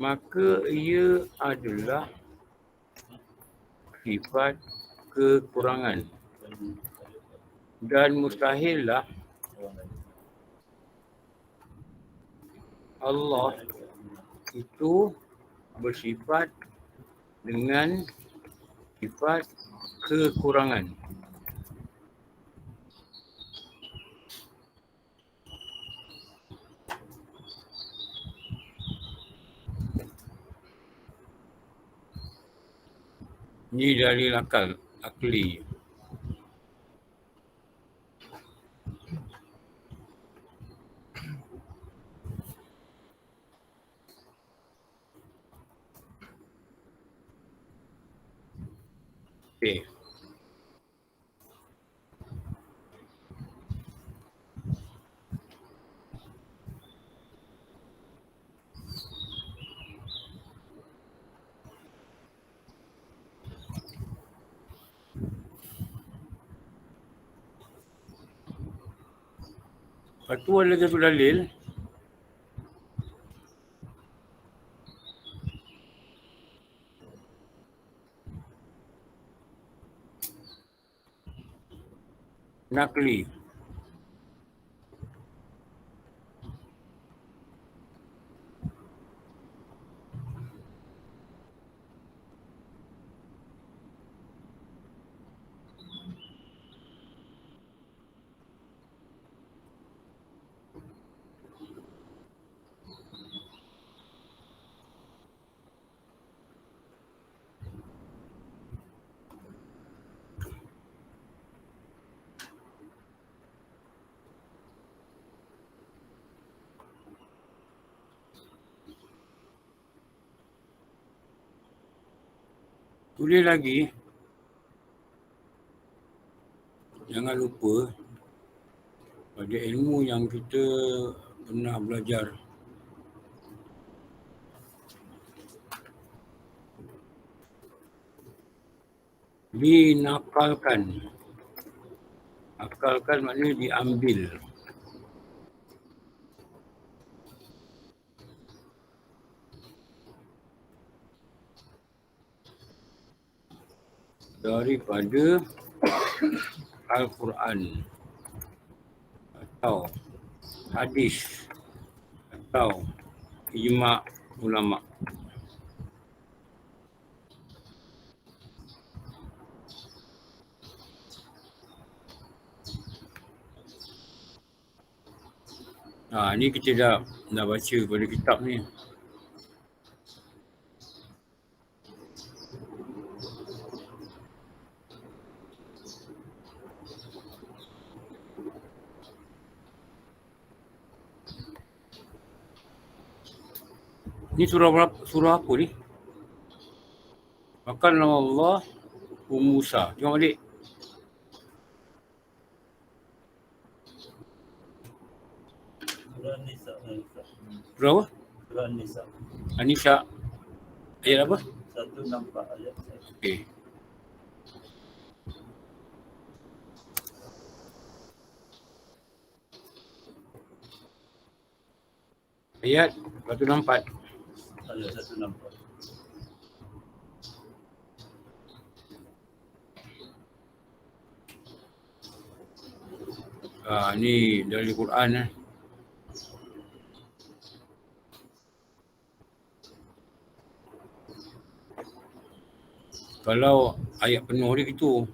maka ia adalah sifat kekurangan. Dan mustahillah Allah itu bersifat dengan sifat kekurangan. Ini dalil akli. Okey. Lepas tu ada satu dalil nakli. Tulis lagi, jangan lupa pada ilmu yang kita pernah belajar. Dinakalkan. Akalkan maknanya diambil. Daripada Al-Quran atau hadis atau ijma' ulama'. Ni kita dah baca pada kitab ni. Ni surah apa ni? Makan nama Allah Musa. Tengok balik. Surah apa? Surah An-Nisa. An-Nisa. Ayat apa? 164 ayat. Okey. Ayat 164. Ayat 164. Ni dari Quran . Kalau ayat penuh dia gitu.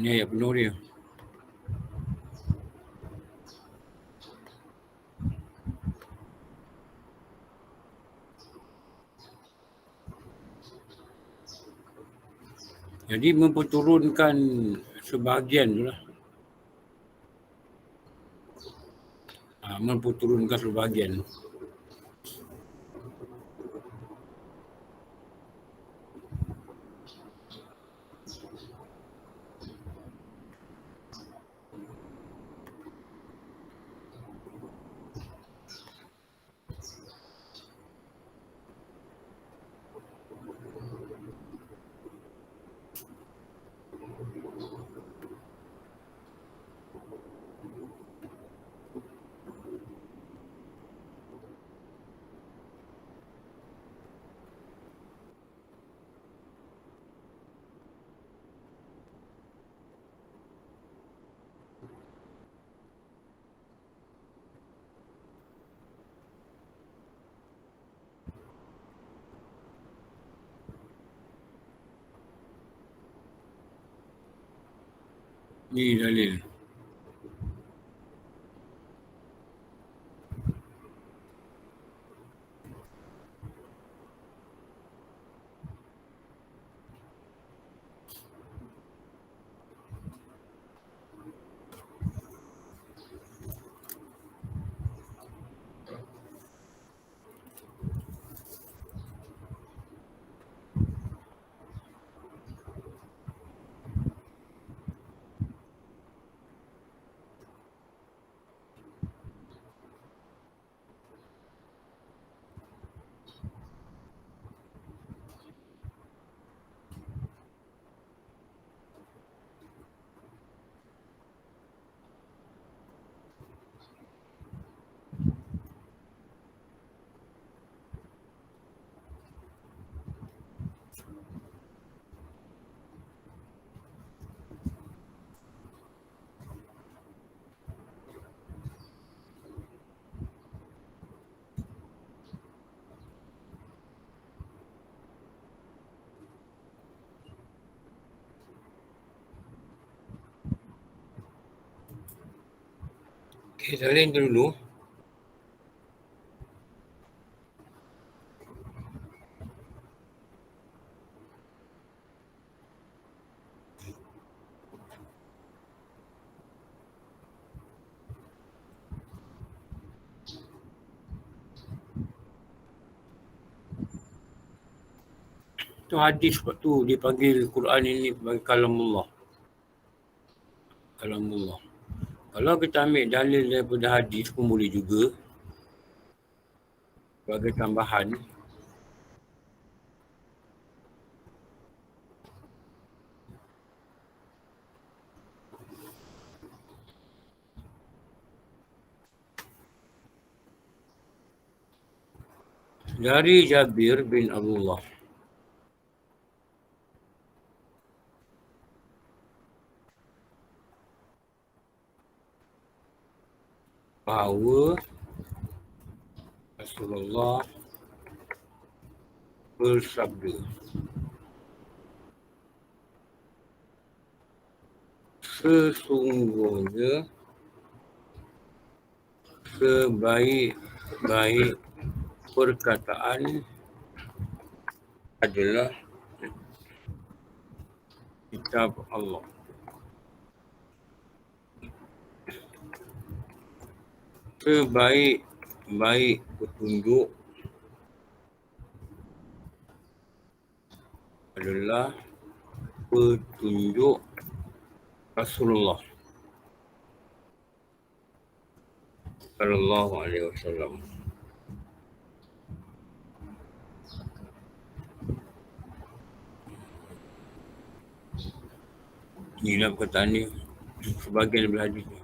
Ni ayat penuh dia. Jadi memperturunkan sebahagian tu lah. Memperturunkan sebahagian. Ni dalil. Okay, dalil dulu. Tu hadis sebab tu dia panggil Quran ini sebagai kalamullah. Kalamullah. Kalau kita ambil dalil daripada hadis pun boleh juga sebagai tambahan. Dari Jabir bin Abdullah. Bahawa Rasulullah bersabda, sesungguhnya sebaik-baik perkataan adalah kitab Allah. Sebaik-baik petunjuk adalah petunjuk Rasulullah sallallahu alaihi wasallam. Inilah perkataan ni sebahagian daripada hadis ni.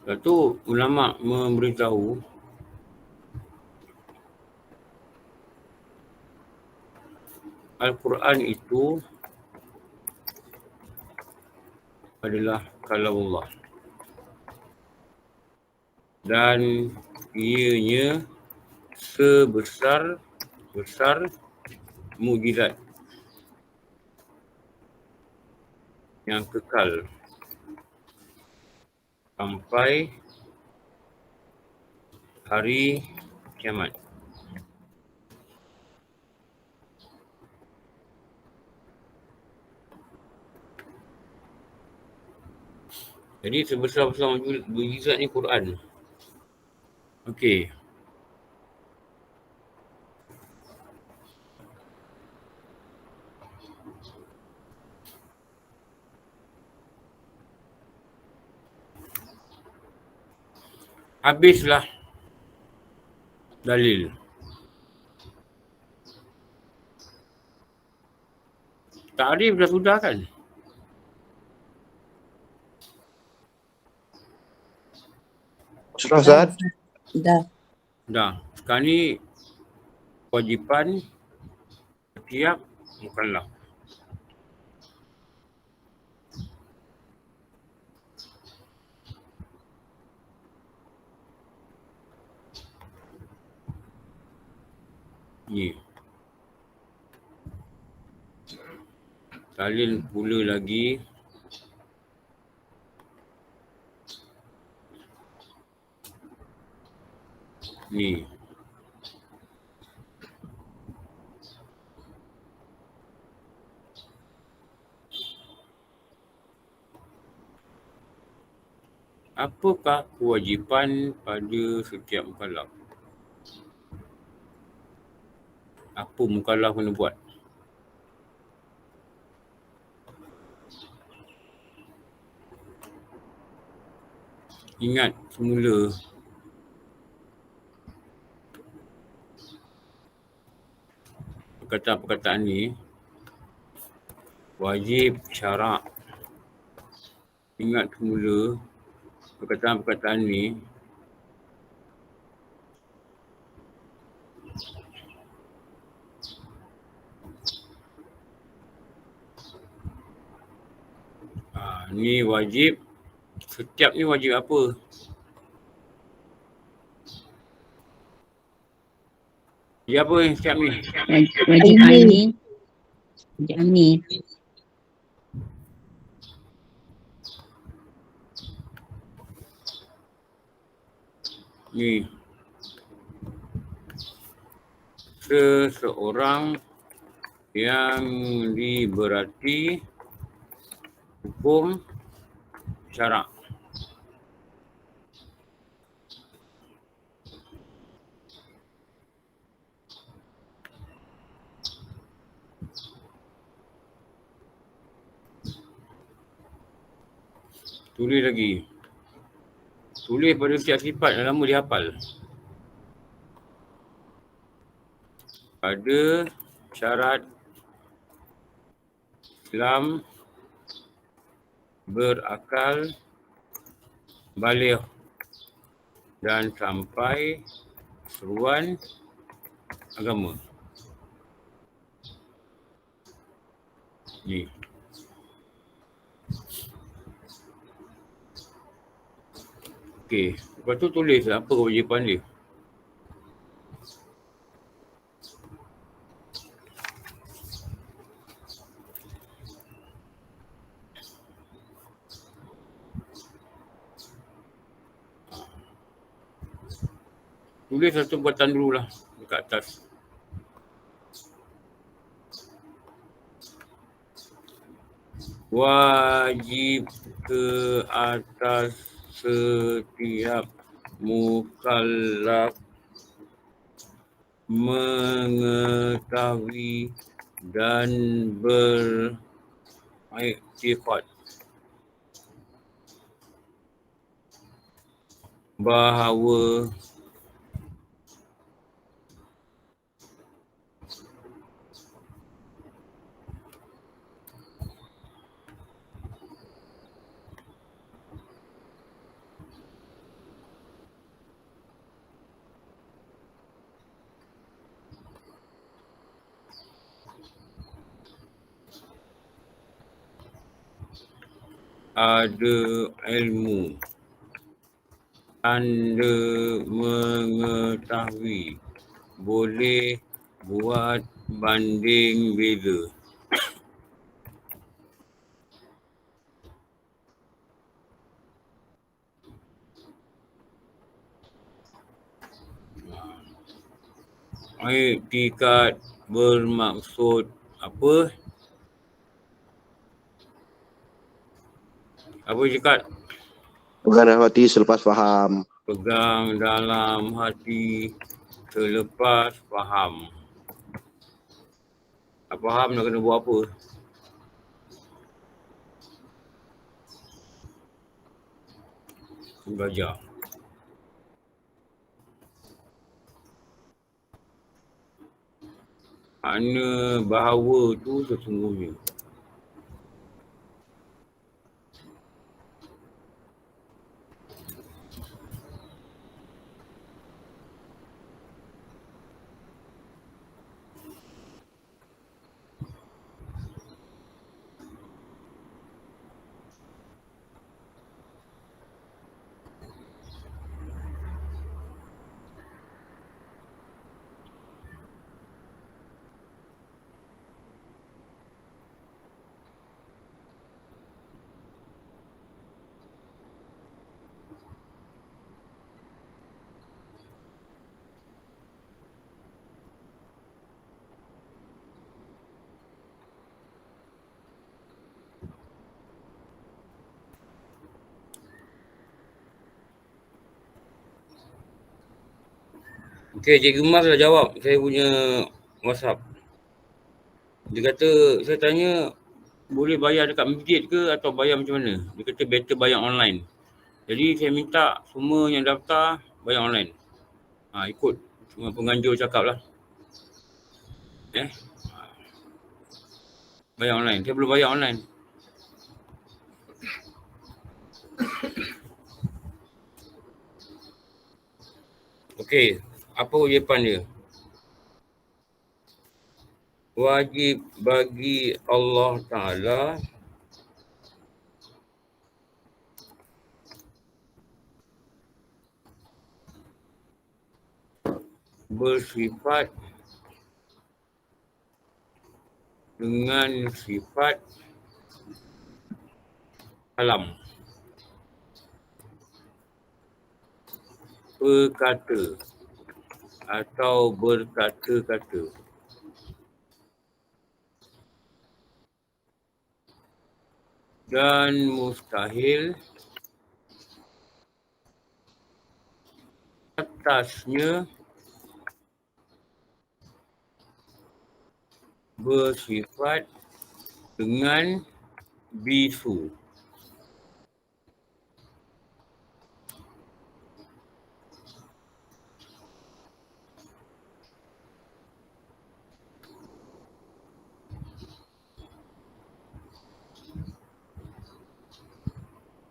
Lepas tu ulama memberitahu Al-Quran itu adalah kalamullah dan ianya sebesar mukjizat yang kekal sampai hari kiamat. Jadi sebesar-besar mukjizat ni Quran. Okey. Habislah dalil. Ta'rif dah sudah kan? Sudah Ustaz? Dah. Sekarang ni kewajipan setiap mukallaf. Ni. Salin pula lagi. Ni. Apakah kewajipan pada setiap mukallaf? Apa mukallaf kena buat? Ingat semula perkataan-perkataan ni wajib syarak. Ingat semula perkataan-perkataan ni ni wajib. Setiap ni wajib apa? Dia apa yang setiap ni? Wajib aini. Wajib aini. Ni. Seseorang yang diberati hukum syarak. Tulis lagi. Tulis pada setiap sifat yang lama dihafal. Pada syarat Islam berakal, baligh dan sampai seruan agama. Ni. Okey, lepas tu tulis apa kewajipan dia. Tulis satu perkataan dululah dekat atas. Wajib ke atas setiap mukallaf mengetahui dan beriktikad bahawa ada ilmu, anda mengetahui, boleh buat banding beza. Iktikad bermaksud apa? Apa iktikad? Pegang dalam hati selepas faham. Pegang dalam hati selepas faham. Tak faham nak kena buat apa? Belajar. Makna bahawa tu sesungguhnya. Okey, Cikgu Mas dah jawab saya punya WhatsApp. Dia kata, saya tanya boleh bayar dekat masjid ke atau bayar macam mana? Dia kata better bayar online. Jadi saya minta semua yang daftar bayar online. Ikut semua penganjur cakap lah. Bayar online. Saya belum bayar online. Okey, apa ucapan dia? Wajib bagi Allah Ta'ala bersifat dengan sifat kalam, berkata atau berkata-kata, dan mustahil atasnya bersifat dengan bisu.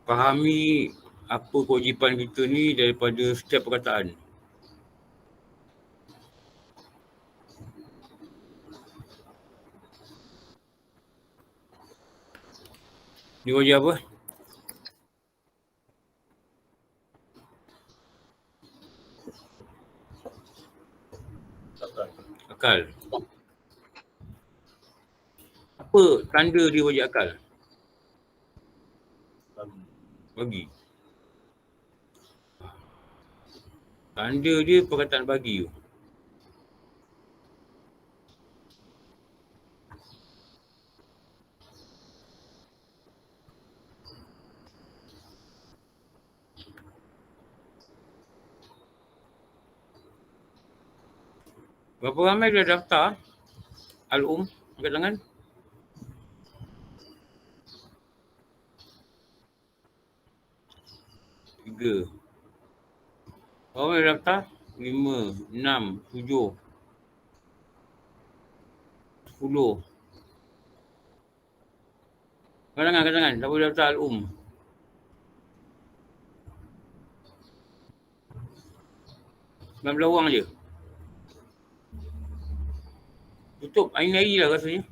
Fahami apa kewajipan kita ni daripada setiap perkataan. Ni wajib apa? Akal. Apa tanda dia wajib akal? Bagi. Tanda dia perkataan bagi tu. Berapa ramai dah daftar? Al-Um, angkat tangan. Tiga. Berapa ramai dah daftar? 5, 6, 7, 10. Angkat tangan. Siapa dah daftar Al-Um? Belah orang je. Tutup hari-hari lah rasanya.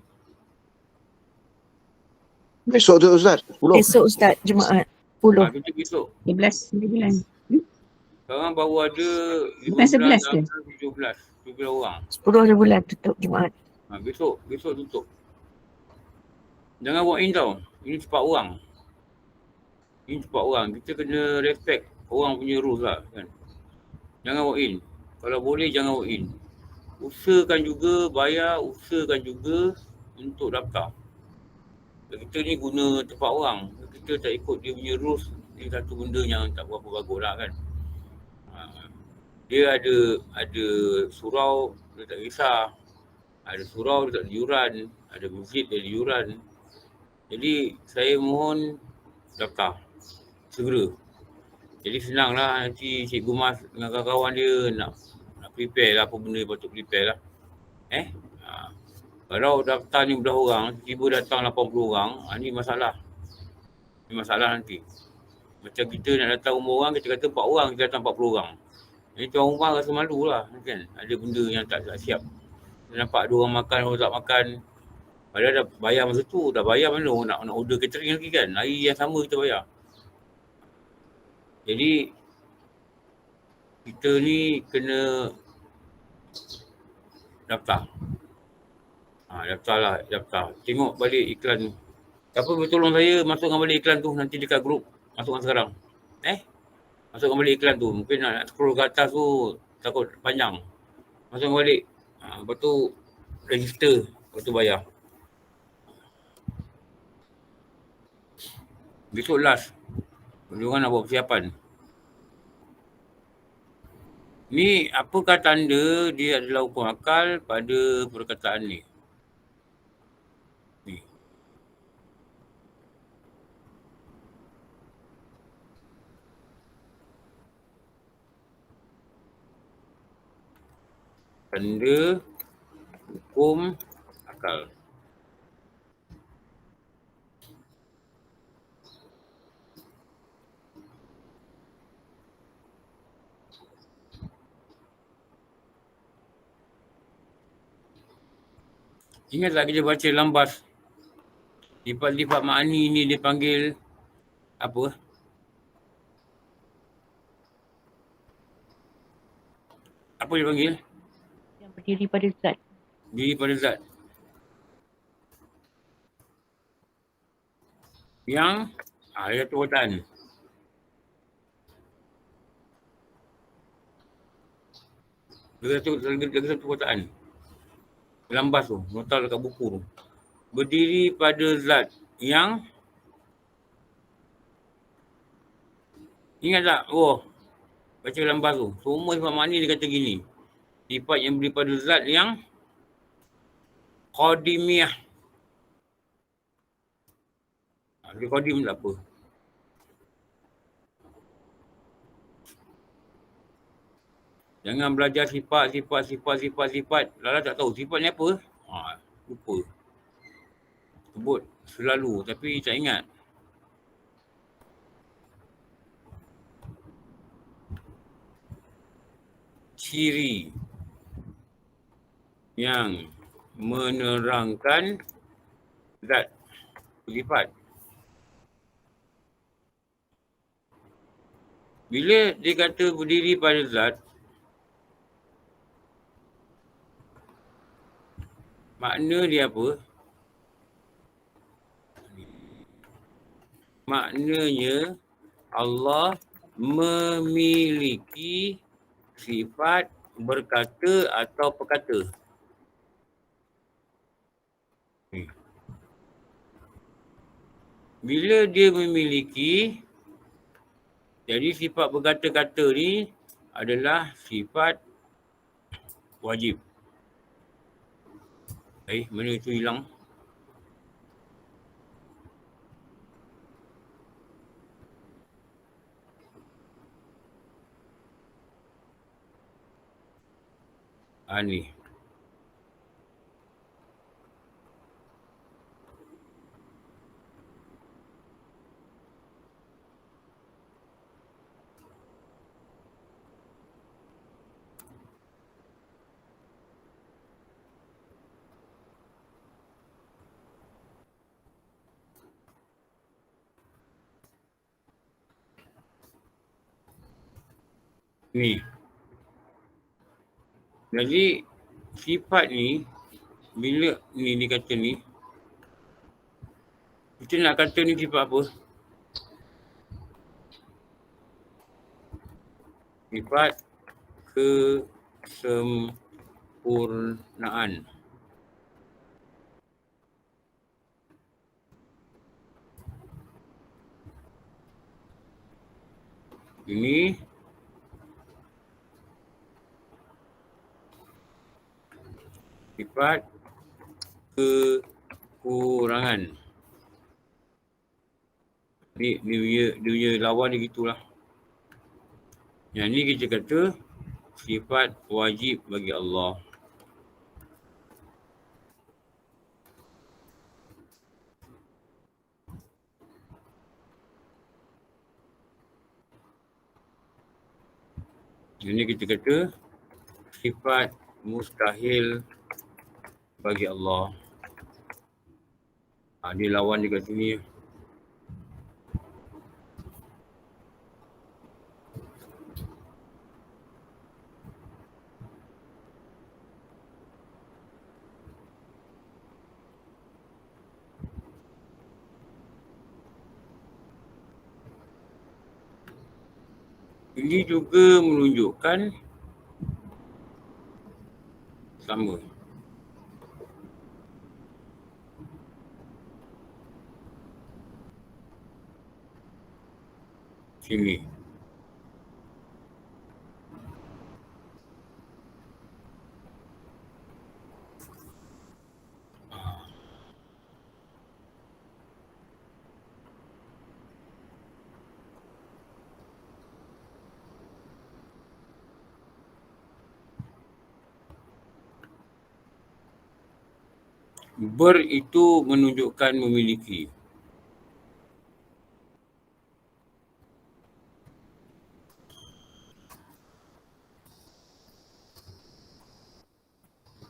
Besok tu Ustaz, 10. Esok Ustaz, Jumaat 10. Tutup besok. 11. Sekarang baru ada Bukan 11 ke? 17 orang. 10 bulan tutup Jumaat. Besok tutup. Jangan walk in tau. Ini cepat orang. Kita kena respect orang punya rules lah kan. Jangan walk in. Kalau boleh jangan walk in. Usahakan juga bayar, usahakan juga untuk daftar. Kita ni guna tempat orang. Kita tak ikut dia punya rules. Ini satu benda yang tak berapa bagus lah kan. Dia ada surau, dia tak kisah. Ada surau, dia tak ada yuran. Ada masjid, dia ada yuran. Jadi saya mohon daftar segera. Jadi senanglah nanti Cikgu Mas dengan kawan-kawan dia nak prepare lah apa benda yang patut prepare lah. Kalau daftar ni belah orang, tiba datang 80 orang, ni masalah. Ni masalah nanti. Macam kita nak datang rumah orang, kita kata 4 orang, kita datang 40 orang. Jadi tuan rumah rasa malu lah kan. Ada benda yang tak siap. Dia nampak ada orang makan, orang tak makan. Padahal dah bayar masa tu, dah bayar mana nak order catering lagi kan. Hari yang sama kita bayar. Jadi kita ni kena daftar. Daftar. Tengok balik iklan tu. Siapa boleh tolong saya masukkan balik iklan tu nanti dekat grup. Masukkan sekarang. Masukkan balik iklan tu. Mungkin nak scroll ke atas tu takut panjang. Masukkan balik. Lepas tu register. Lepas tu bayar. Besok last. Diorang nak buat persiapan. Ni apakah tanda dia adalah hukum akal pada perkataan ni? Ni. Tanda hukum akal. Ingat tak kita baca lambas? Lipat-lipat ma'ani ni dia panggil apa? Apa dia panggil? Yang berdiri pada zat. Diri pada zat. Yang dia satu perkataan. Dia satu perkataan. Lambas tu, nota dekat buku tu. Berdiri pada zat yang ingat tak? Oh, baca lambas tu. Semua sifat makni dia kata gini. Sifat yang berdiri pada zat yang qadimiyah. Dia qadim tak apa. Jangan belajar sifat. Lala tak tahu sifat ni apa. Lupa. Sebut selalu tapi tak ingat. Ciri yang menerangkan zat sifat. Bila dia kata berdiri pada zat, makna dia apa? Maknanya Allah memiliki sifat berkata atau perkata. Bila dia memiliki, jadi sifat berkata-kata ni adalah sifat wajib. Mana itu hilang? Ni. Ni. Jadi sifat ni bila ni dia kata ni, kita nak kata ni sifat apa? Sifat kesempurnaan. Ini sifat kekurangan. Dia punya lawan dia gitulah. Yang ni kita kata sifat wajib bagi Allah. Yang ni kita kata sifat mustahil bagi Allah. Dia lawan dia kat sini. Ini juga menunjukkan sama. Sini. Ber itu menunjukkan memiliki.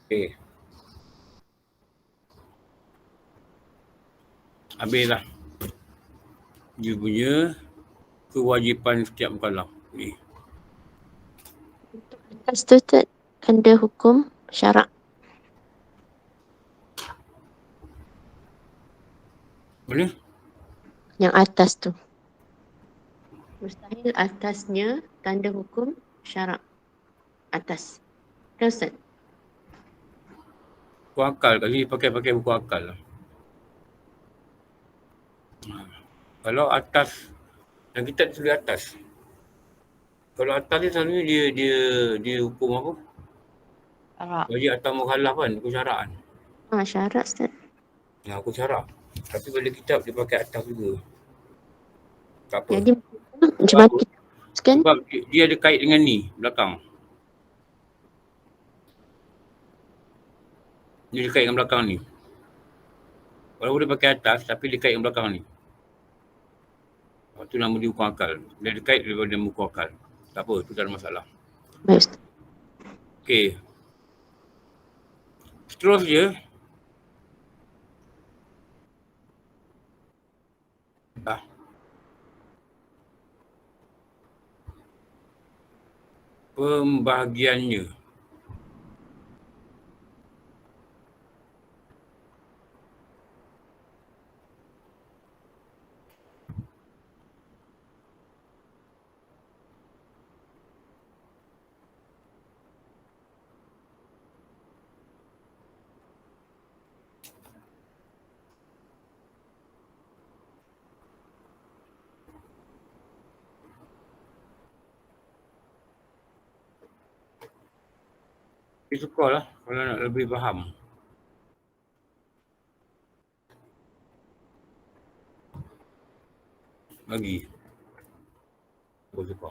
Okey. Habislah. Dia punya kewajipan setiap mukallaf. Ni. Atas tu Ustaz, tanda hukum syarak. Mana? Yang atas tu. Mustahil atasnya tanda hukum syarak. Atas. Kan Ustaz? Buku akal kat sini pakai buku akal lah. Kalau atas, yang kita tulis atas. Kalau atas ni selalunya dia hukum apa? Syarak. Wajib atau mukallaf kan, hukum syarak kan. Syarak Ustaz. Ya, hukum syarak. Tapi pada kitab dia pakai atas juga. Tak apa. Jadi macam mana kita teruskan? Sebab dia ada kait dengan ni, belakang. Dia ada kait dengan belakang ni. Walaupun dia pakai atas, tapi dia kait dengan belakang ni. Itu nama dia hukum akal. Dia ada kait daripada hukum akal. Tak apa, itu tak ada masalah. Baik Ustaz. Okey. Seterusnya. Pembahagiannya. Dia suka lah kalau nak lebih faham. Bagi. Aku suka.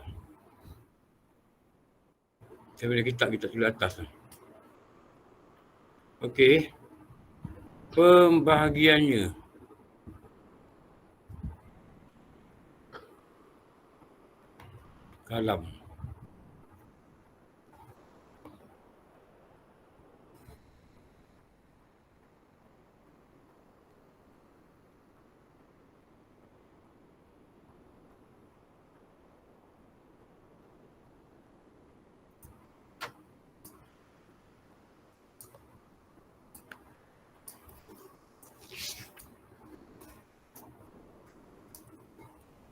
Saya boleh kitab kita tulis atas. Okey. Pembahagiannya. Kalam.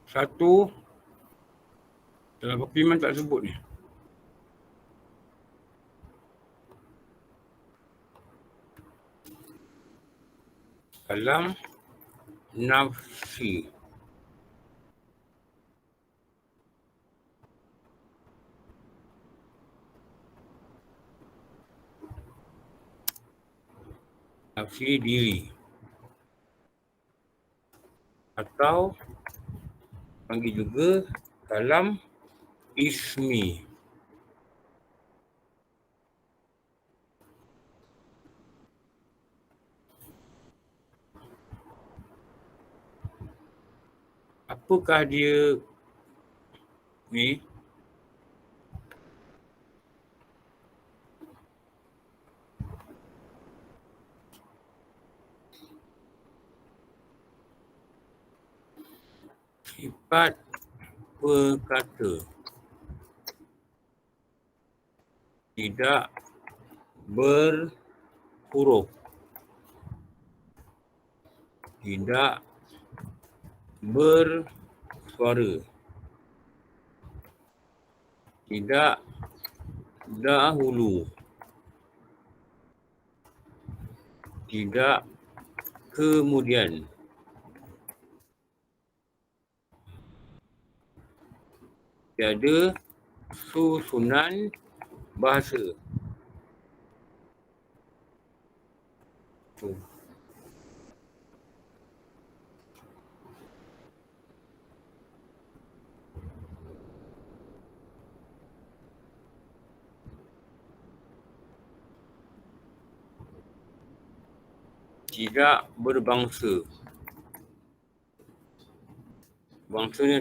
Satu, dalam buku iman tak sebut ni. Kalam nafsi. Nafsi diri. Atau panggil juga kalam ismi. Apakah dia ni? Sifat berkata. Tidak berhuruf. Tidak bersuara. Tidak dahulu. Tidak kemudian. Tiada susunan bahasa. tidak berbangsa. Bangsa ni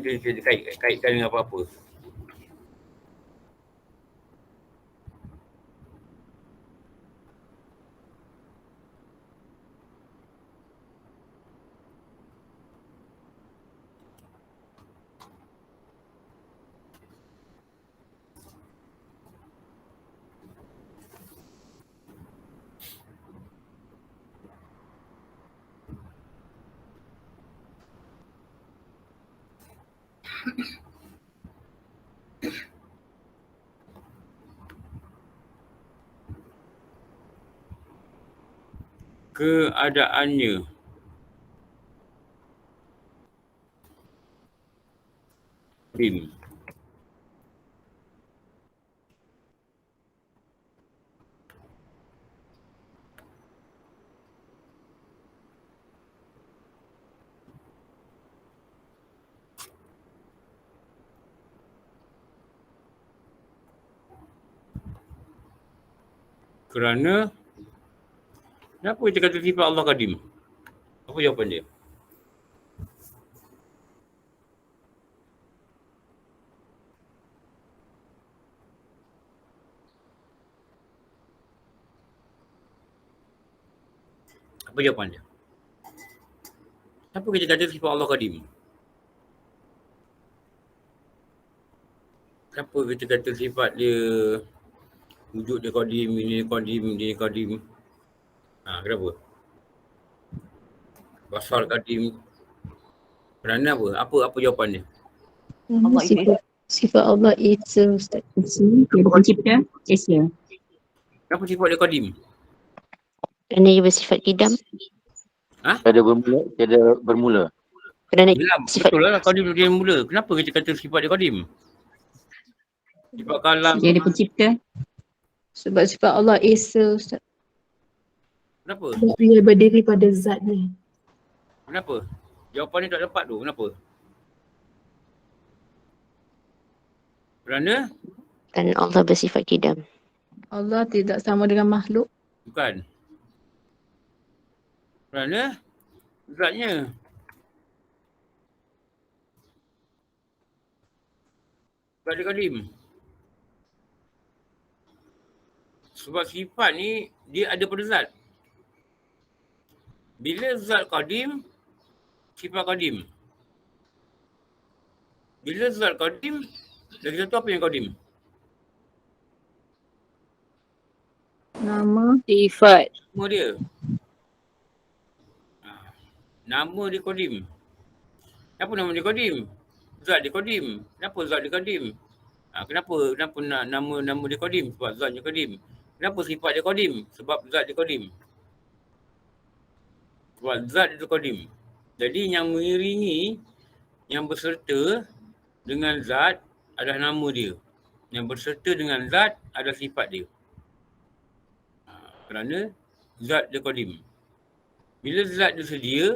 kaitkan dengan apa-apa. Keadaannya. Qadim. Kerana kenapa kita kata sifat Allah Qadim? Apa jawapan dia? Apa jawapan dia? Kenapa kita kata sifat Allah Qadim? Kenapa kita kata sifat dia wujud dia Qadim, ini Qadim, dia Qadim? Kenapa? Basar Qadim. Kerana apa? Apa jawapan dia? Allah Sifat Allah Esa, Ustaz. Tiada pencipta, Esa. Kenapa sifat dia Qadim? Kerana dia bersifat kidam. Tiada bermula. Kerana Yelah, sifat betul lah Qadim dia mula. Kenapa kita kata sifat dia Qadim? Sifat kalam. Tiada pencipta. sebab sifat Allah Esa, Ustaz. Kenapa? Dia berdiri pada zat ni. Kenapa? Jawapan ni tak dapat tu. Kenapa? Kerana? kerana Allah bersifat kidam. Allah tidak sama dengan makhluk. Bukan. Kerana? Zatnya. Zat dia Qadim. Sebab sifat ni dia ada pada zat. Bila zat Qadim, sifat Qadim. Bila zat Qadim, lagi satu apa yang Qadim? Nama, Sifat. Nama dia. Nama dia Qadim. Kenapa nama dia Qadim? Zat dia Qadim. Kenapa zat dia Qadim? Kenapa nak nama dia Qadim? Sebab zatnya Qadim. Kenapa sifat dia Qadim? Sebab zat dia Qadim. Sebab zat dia Qadim. Jadi yang mengiringi, yang berserta dengan zat adalah nama dia. Yang berserta dengan zat adalah sifat dia. Kerana zat dia Qadim. Bila zat dia sedia,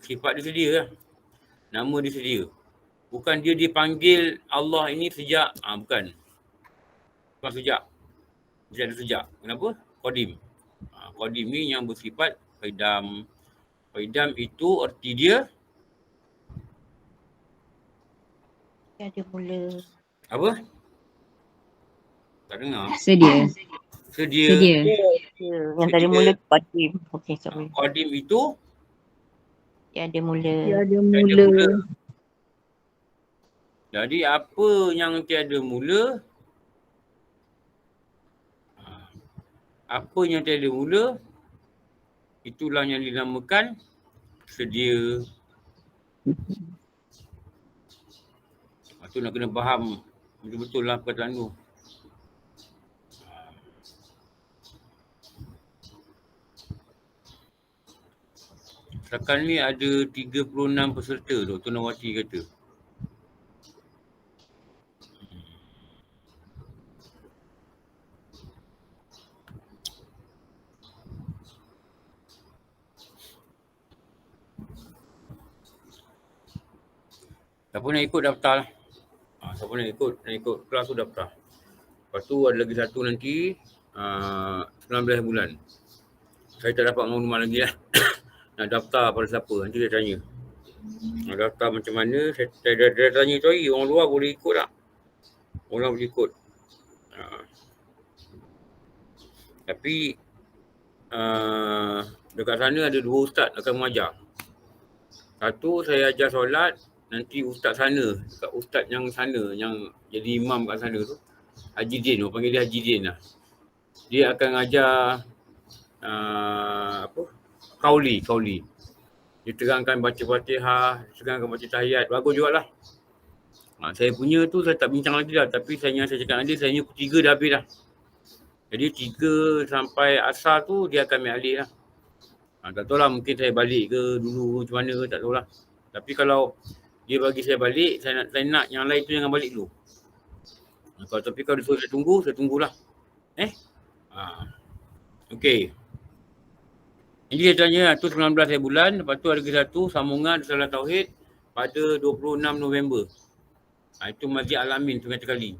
sifat dia sedia lah. Nama dia sedia. Bukan dia dipanggil Allah ini sejak. Bukan. Bukan sejak. Dia ada sejak. Kenapa? Qadim. Qadim ni yang bersifat qaidam. Qaidam itu erti dia Tiada mula. apa? Tak dengar. Sedia. Sedia. Sedia. Yang tadi mula Qadim. Okey, sorry. Qadim itu Tiada mula. tiada tiada mula. mula. Jadi apa yang tiada mula? Apa yang tiada mula? Itulah yang dinamakan sedia. Itu nak kena faham betul-betul lah perkataan tu. Setakat ni ada 36 peserta, Dr. Nawati kata. Siapa nak ikut daftar lah. Siapa nak ikut kelas tu daftar. Lepas tu ada lagi satu nanti 19 bulan. Saya tak dapat maklumat lagi lah. Nak daftar pada siapa, nanti dia tanya. Nak daftar macam mana, dia tanya tu lagi, orang luar boleh ikut tak? Orang boleh ikut. Tapi dekat sana ada 2 ustaz akan mengajar. Satu saya ajar solat, nanti ustaz sana, dekat ustaz yang sana, yang jadi imam kat sana tu, Haji Din, orang panggil dia Haji Din lah. Dia akan ajar Kauli. Dia terangkan baca Fatihah, terangkan baca tahiyat, bagus jugalah. Saya punya tu saya tak bincang lagi dah, tapi saya cakap dengan dia, saya pukul 3 dah habis dah. Jadi 3 sampai asar tu dia akan ambil alih lah. Tak tahu lah, mungkin saya balik ke dulu macam mana ke, tak tahu lah. Tapi kalau dia bagi saya balik, saya nak yang lain tu jangan balik dulu. Tapi kalau dia suruh saya tunggulah. Okey. Jadi dia tanya tu 19 hari bulan, lepas tu ada lagi satu sambungan Salat Tauhid pada 26 November. Itu Masjid Al-Amin Sungai Tekali.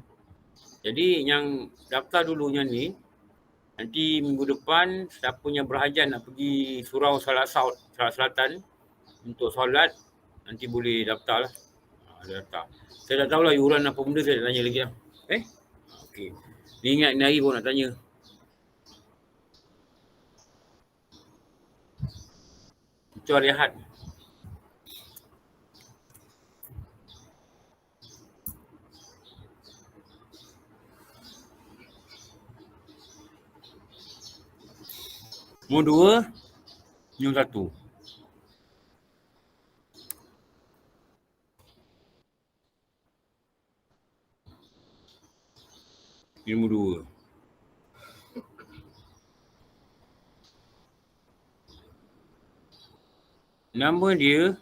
Jadi yang daftar dulunya ni, nanti minggu depan siapa yang berhajat nak pergi Surau Salat Selatan untuk solat, nanti boleh daftar lah. Daftar. Saya tak tahulah iuran apa benda, saya tak tanya lagi lah. Okey. Ni ingat ni hari pun nak tanya. Itu hari Ahad. Nombor 2, Nyum 1. Nombor 2. Nama dia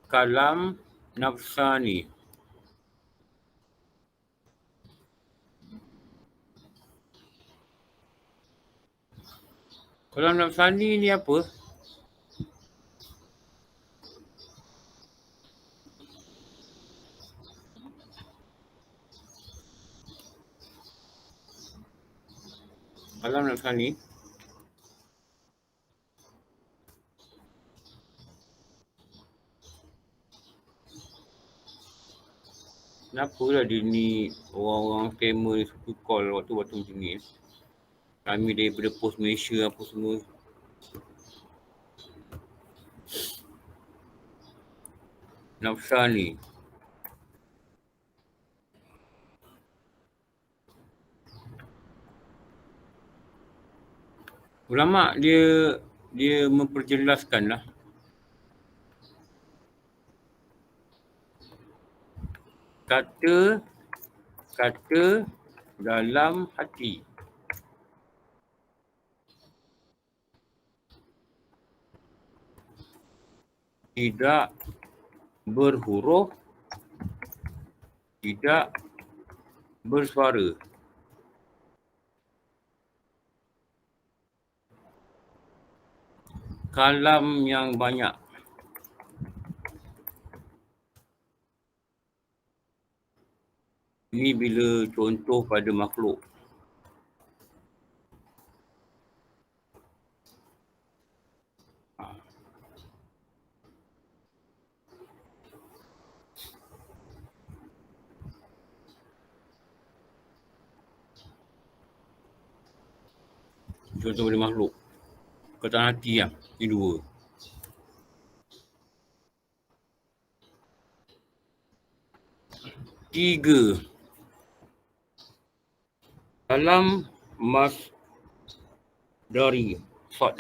Kalam Nafsani. Kalam Nafsani ni apa? Kalam Nafsani kenapa lah dia ni orang-orang scammer ni suka call waktu macam ni. Kami daripada Pos Malaysia apa semua. Nafsani. Ulama dia memperjelaskan lah. Kata dalam hati. Tidak berhuruf, tidak bersuara. Kalam yang banyak. Ini bila contoh pada makhluk. Contoh pada makhluk. Perkataan hati lah. Ini 2. Tiga. Dalam Masdari. Short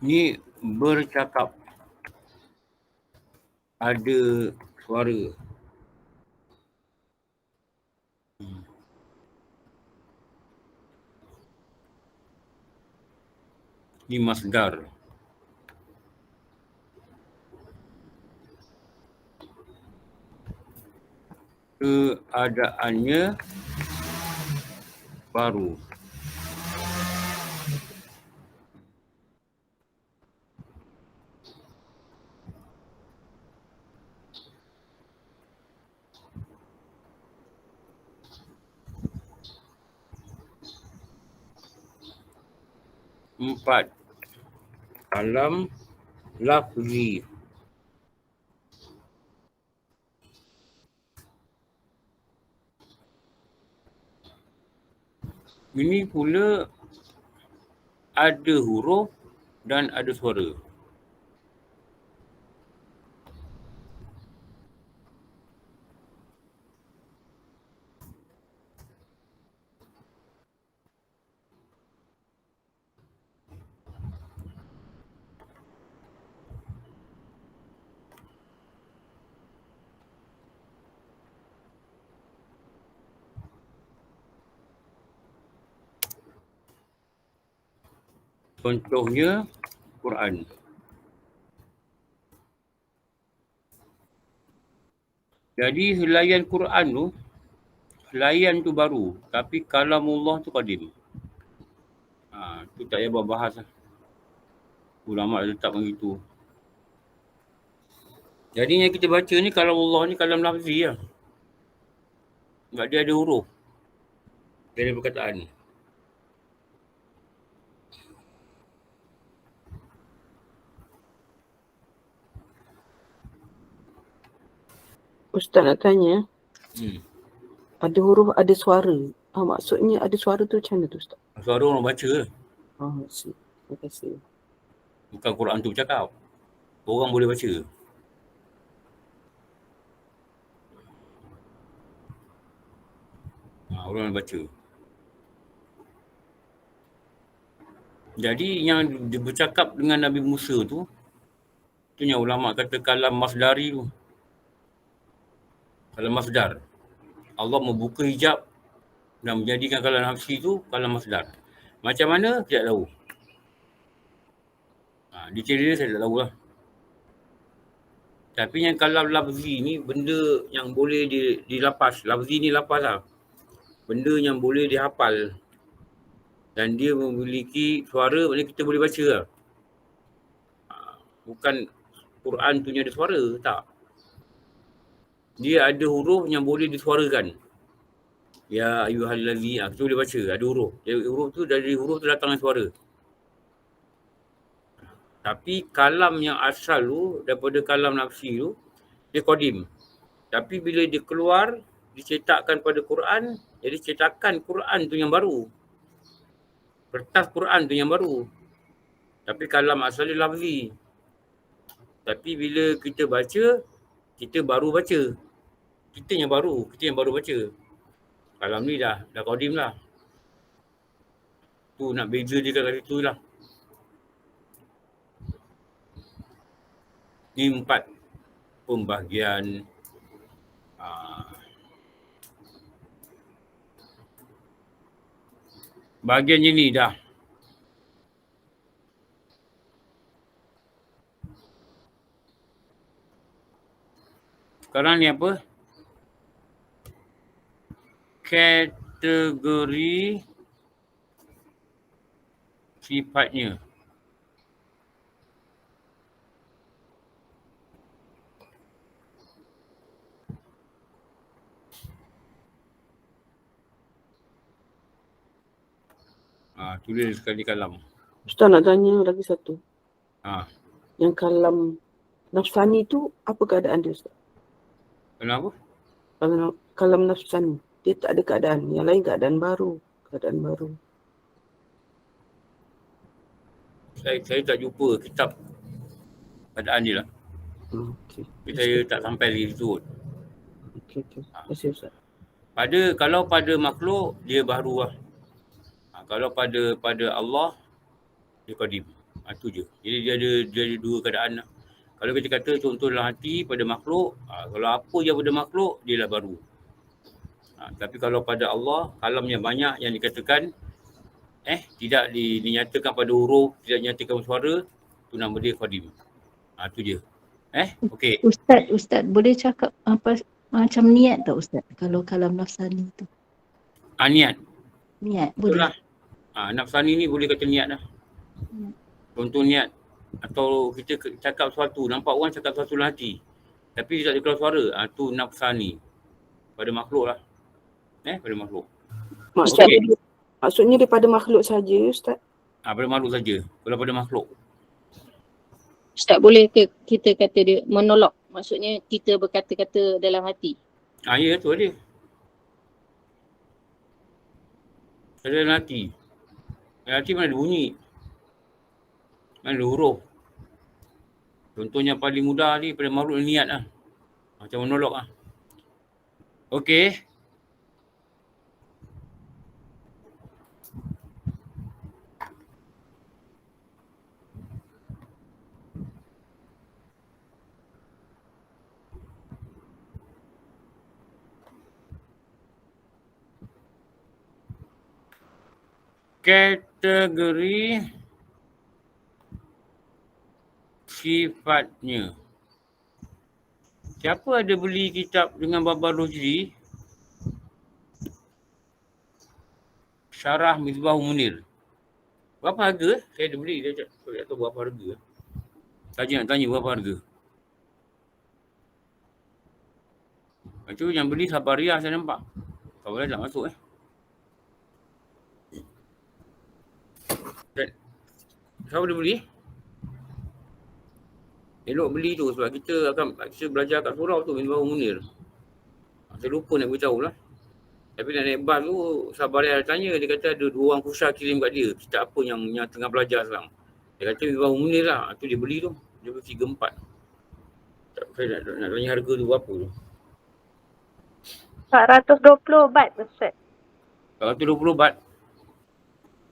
Ni bercakap. Ada suara. Ni masdar. keadaannya baru. Empat, kalam lafzi. Ini pula ada huruf dan ada suara. Contohnya Quran. Jadi helaian Quran tu, helaian tu baru. Tapi kalamullah tu qadim. Tu tak payah bahas lah. Ulama letakkan gitu. Jadi yang kita baca ni kalamullah ni kalam lafzi lah. Sebab dia ada huruf. Dia ada perkataan ni. Ustaz nak tanya, Hmm. ada huruf, ada suara. Maksudnya ada suara tu macam mana tu Ustaz? Suara orang baca lah. Terima kasih. Bukan Quran tu bercakap. Orang boleh baca. Orang baca. Jadi yang dia bercakap dengan Nabi Musa tu yang ulama kata kalam masdari tu. Kalam masdar. Allah membuka hijab dan menjadikan kalam nafsi tu kalam masdar. Macam mana? Tidak tahu. Detail dia saya tak tahu lah. Tapi yang kalam lafzi ni benda yang boleh dilapas. Lafzi ni lapas lah. Benda yang boleh dihafal. Dan dia memiliki suara, maknanya kita boleh baca lah. Bukan Quran tu yang ada suara, tak. Dia ada huruf yang boleh disuarakan. Ya ayyuhallazi, kita boleh baca, ada huruf. Huruf tu, dari huruf tu datang suara. Tapi kalam yang asal tu, daripada kalam nafsi tu, dia qadim. Tapi bila dia keluar, dicetakkan pada Quran, jadi cetakan Quran tu yang baru. Kertas Quran tu yang baru. Tapi kalam asal dia lafzi. Tapi bila kita baca, kita baru baca. Kita yang baru baca. Kalam ni dah qadim lah. Tu nak beza dia kat situ lah. Ni 4 pembahagian bahagian ni dah. Sekarang ni apa? Kategori sifatnya. Tulis sekali kalam. Ustaz nak tanya lagi satu. Ha. Yang kalam nafsani tu apa keadaan dia Ustaz? Kenapa? Kalam nafsani, dia tak ada keadaan. Yang lain keadaan baru. Saya tak jumpa kitab keadaan dia lah. Okey. Saya tak sampai di situ. Okey. Terima kasih Ustaz. Kalau pada makhluk, dia baru lah. Kalau pada Allah, dia qadim. Itu je. Jadi dia ada dua keadaan lah. Kalau kita kata contoh dalam hati pada makhluk, kalau apa yang pada makhluk, dia lah baru. Tapi kalau pada Allah, kalamnya banyak yang dikatakan tidak dinyatakan pada huruf, tidak dinyatakan suara, tu nama dia qadim. Itu je. Okey. Ustaz boleh cakap apa Macam niat tak Ustaz? Kalau kalam nafsani tu. Niat. Niat Betul boleh. lah. Nafsani ni boleh kata niat lah. Contoh niat. Atau kita cakap sesuatu, nampak orang cakap sesuatu dalam hati. Tapi dia tak ada keluar suara. Tu nafsani. Pada makhluk lah. Pada makhluk. Maksudnya daripada makhluk saja, Ustaz? Pada makhluk saja. Kalau pada makhluk. Ustaz, boleh ke kita kata dia monolog? Maksudnya kita berkata-kata dalam hati. Ya, tu dia. Ada dalam hati. Dalam hati mana ada bunyi. Mana ada huruf. Contohnya paling mudah ni pada makhluk niat lah. Macam monolog lah. Okey. Kategori sifatnya. Siapa ada beli kitab dengan Baba Ruzli? Syarah Misbah Munir. Berapa harga? Saya ada beli. Saya tak tahu berapa harga. Saja nak tanya berapa harga. Itu yang beli Sabariah saya nampak. Sabariah tak masuk Siapa dia beli? Elok beli tu sebab kita belajar kat surau tu Misbah Munir. Saya lupa nak beritahu lah. Tapi nak naik bas tu Sabariah tanya, dia kata ada 2 orang kusha kirim kat dia. Kitab apa yang tengah belajar sekarang. Dia kata Misbah Munir lah. Tu dia beli tu. Dia beli 3-4. Saya nak tanya harga tu berapa tu. 420 baht Ustaz. 420 baht.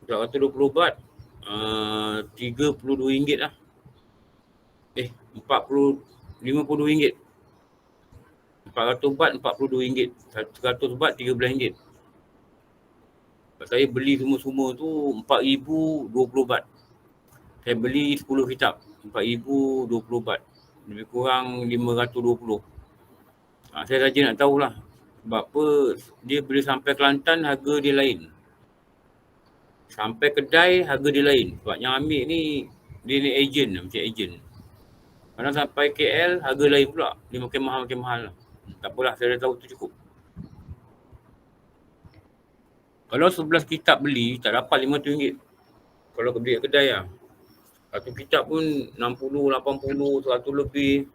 420 baht. RM32 lah. 52 ringgit. 400 baht RM42. 100 baht RM13. Saya beli semua-semua tu 4,020 baht. Saya beli 10 kitab. 4,020 baht. Lebih kurang 520. Saya saja nak tahulah. Sebab apa dia boleh sampai Kelantan harga dia lain. Sampai kedai harga dia lain. Sebab yang ambil ni dia ni ejen, macam ejen. Kalau sampai KL harga lain pula. Dia makin mahal lah. Tak apalah, saya dah tahu tu cukup. Kalau 11 kitab beli tak dapat RM500. Kalau beli kat kedai lah. Satu kitab pun 60, 80, 100 lebih.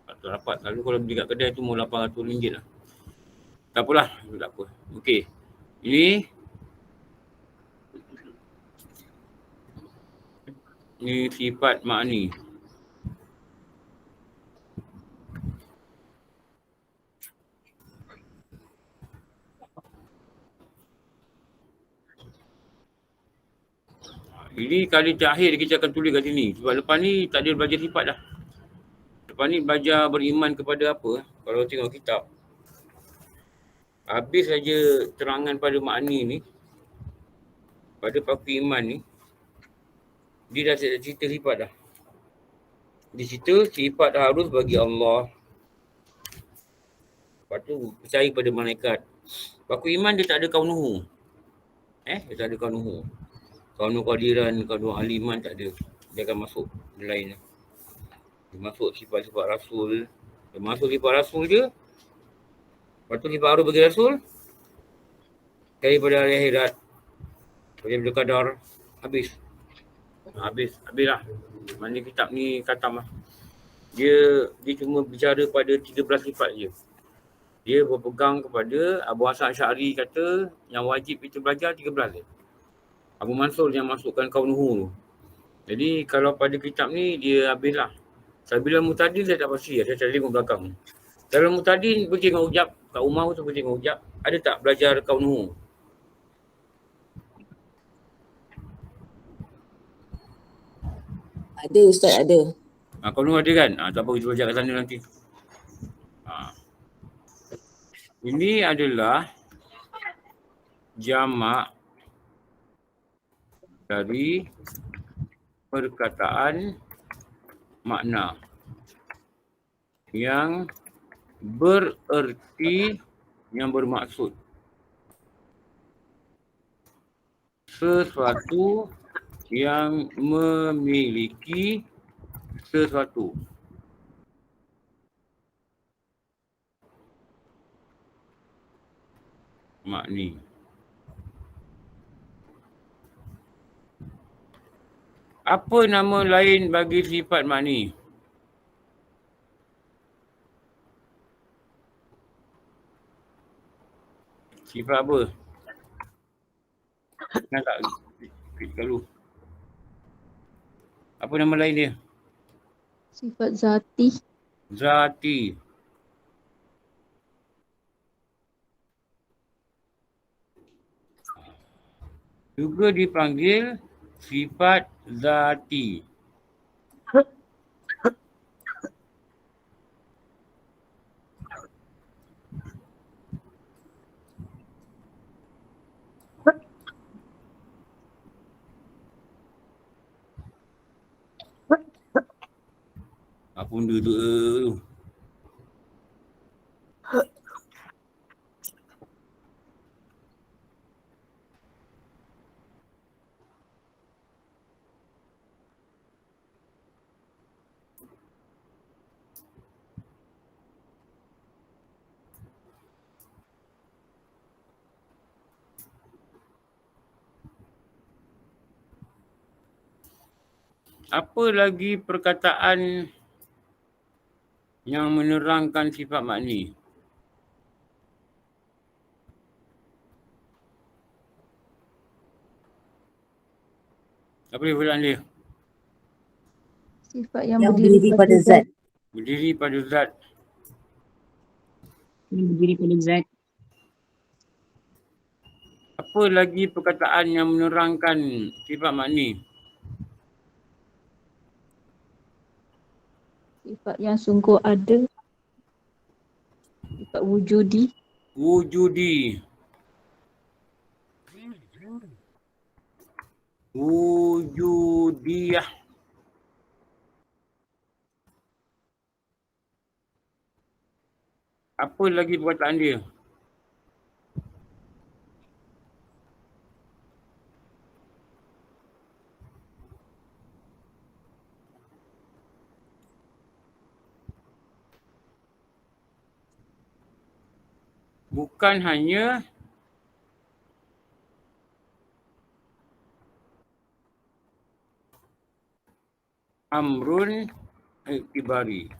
Tak dapat. Lalu kalau beli kat kedai tu mau RM800 lah. Tak apalah, tak apa. Okey. Ini sifat makni. Ini kali terakhir kita akan tulis kat sini. Sebab lepas ni tak ada belajar sifat dah. Lepas ni belajar beriman kepada apa? Kalau tengok kitab. Habis saja terangan pada makni ni. Pada paku iman ni. Dia dah cerita sifat dah. Di situ sifat harus bagi Allah. Lepas tu percaya pada malaikat. Paku iman dia tak ada kaunuhu. Dia tak ada kaunuhu. Kaunu qadiran, kaunu aliman tak ada. Dia akan masuk dia lain. Dia masuk sifat-sifat Rasul. Dia masuk sifat Rasul je. Lepas tu sifat harus bagi Rasul. Daripada hari akhirat. Daripada qadar. Habis. Habislah. Mana kitab ni khatam lah. Dia cuma bicara pada 13 sifat je. Dia berpegang kepada Abu Hasan Asy'ari kata yang wajib kita belajar 13 je. Abu Mansur yang masukkan kaunuhu tu. Jadi kalau pada kitab ni dia habislah. Sabilul Mutadin saya tak pasti. Saya cari tengok belakang. Sabilul Mutadin pergi dengan hujab. Kat rumah tu pergi dengan hujab. Ada tak belajar kaunuhu? Ada Ustaz, ada. Kaunuhu ada kan? Tak apa kita belajar kat sana nanti. Ini adalah jamak dari perkataan makna yang bererti yang bermaksud. Sesuatu yang memiliki sesuatu. Makni. Apa nama lain bagi sifat makni? Sifat apa? Nak tak? Kalau. Apa nama lain dia? Sifat zati. Zati. Juga dipanggil sifat zati. Apa benda tu? Apa lagi perkataan yang menerangkan sifat makni? Apa dia bilang dia? Sifat yang Yang berdiri pada zat. Berdiri pada zat. Berdiri pada zat. Apa lagi perkataan yang menerangkan sifat makni? Sifat yang sungguh ada. Sifat wujudi. Wujudi. Wujudiyah. Apa lagi perkataan dia? Bukan hanya amrun iktibari.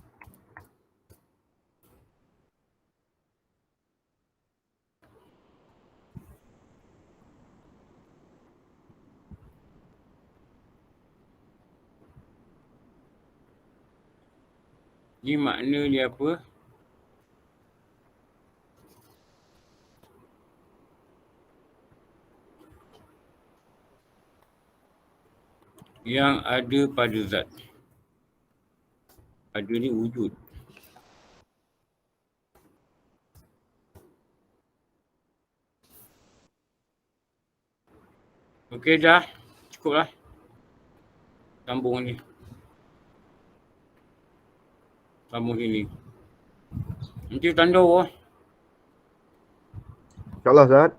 Ni makna dia apa? Yang ada pada zat. Ada ni wujud. Okey dah. Cukup lah. Sambung ni. Sambung sini. Nanti tanda wah. InsyaAllah Ustaz.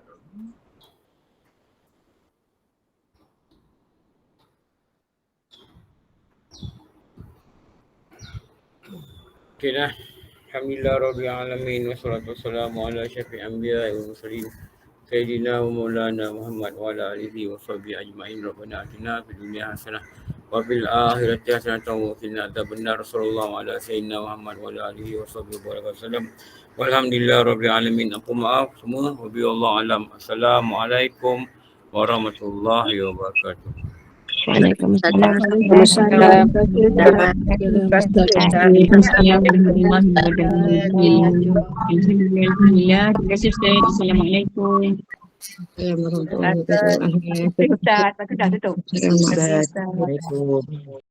Okey dah. Alhamdulillah Rabbil Alamin. Wassalatu wassalamu ala syafi'i anbiya wal mursalin. Sayyidina wa maulana Muhammad wa ala alihi wa sahbihi ajma'in. Rabbana atina fid dunya hasanah wa fil akhirati hasanah wa qina adzabannar. Sallallahu ala sayyidina Muhammad wa ala alihi wa sahbihi wasallam. Walhamdulillah Rabbil Alamin. Aku maaf semua. Wabillahi alam. Assalamualaikum warahmatullahi wabarakatuh. Waalaikumsalam. Assalamualaikum. Ustaz, aku dah tutup. Assalamualaikum.